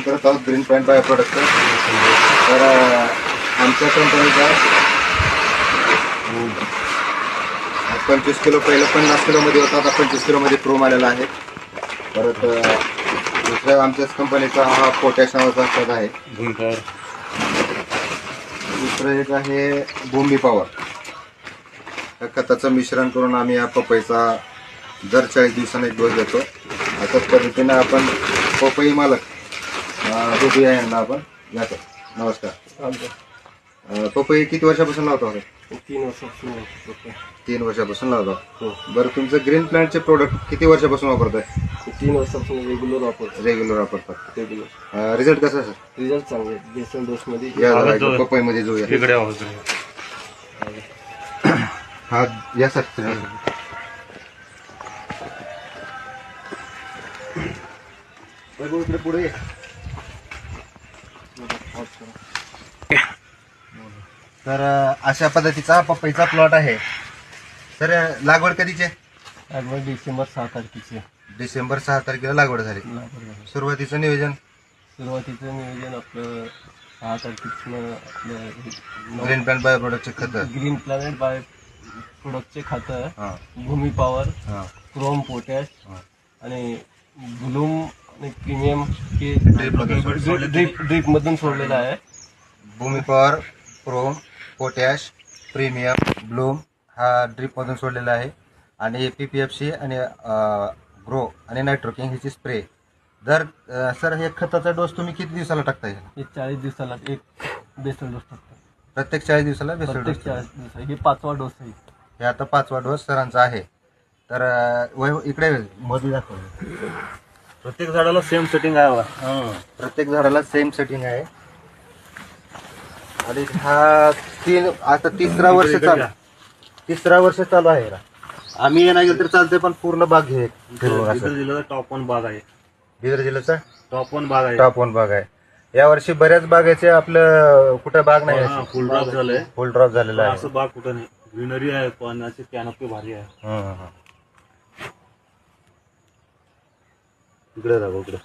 करत आहोत green plant bio product. तर आमच्या कंपनीचा 25 किलो पहिलं 50 किलोमध्ये होता, आता 25 किलोमध्ये क्रोम आलेला आहे. परत दुसऱ्या आमच्याच कंपनीचा हा पोटॅश नावाचा खत आहे. दुसरं एक आहे भूमी पॉवर. या खताचं मिश्रण करून आम्ही या पपईचा दर 40 दिवसांनी एक डोस देतो. अशाच पद्धतीने आपण पपई मालक बघूया यांना आपण. या सर, नमस्कार. पपई किती वर्षापासून लावतो आपण? 3 वर्षापासून. 3 वर्षापासून लावतो. बरं, तुमचं ग्रीन प्लांटचे प्रोडक्ट किती वर्षापासून वापरताय? 3 वर्षापासून रेग्युलर वापरतात. रेग्युलर. रिझल्ट कसा आहे सर? रिझल्ट चांगले. बेसन डोस मध्ये पपईमध्ये जाऊया. हा या सर. इकडे पुढे. तर अशा पद्धतीचा पपईचा प्लॉट आहे. तर लागवड कधीची आहे? लागवड डिसेंबर 6 तारखेची. डिसेंबर 6 तारखेला लागवड झाली. सुरुवातीचं नियोजन आपलं 6 तारखेचं ग्रीन प्लांट बायो प्रोडक्टचे खत. ग्रीन प्लॅनेट बायो प्रोडक्टचे खातं, भूमी पॉवर, क्रोम, पोटॅश आणि ब्लूम आणि प्रीमियम हे ड्रीप मधून सोडलेलं आहे. Bhumi power, chrome, potash, premium, bloom हा ड्रीप मधून सोडलेला आहे. आणि PPFC आणि ग्रो आणि नायट्रोकिंग ह्याची स्प्रे. जर सर हे खताचा डोस तुम्ही किती दिवसाला टाकता? हे 40 दिवसाला एक बेसल डोस टाकतो. प्रत्येक 40 दिवसाला बेसल डोस. 40 दिवस. हे 5वा डोस आहे. हे आता 5वा डोस सरांचा आहे. तर इकडे मध्ये दाखव. प्रत्येक झाडाला सेम सेटिंग आहे. प्रत्येक झाडाला सेम सेटिंग आहे. आणि हा आता तिसरा वर्ष चालू आहे. आम्ही येणार गेलो तर चालतंय, पण पूर्ण बाग घे. बिदर जिल्ह्याचा टॉप 1 बाग आहे. बिदर जिल्ह्याचा टॉप 1 बाग आहे. टॉप 1 बाग आहे. यावर्षी बऱ्याच बागाचे आपलं कुठं बाग नाही. फुल ड्रॉप झालंय. फुल ड्रॉप झालेला आहे. असं बाग कुठं नाही. ग्रीनरी आहे, पाण्याची कॅनोपी भारी आहे. इकडे राहा. इकडे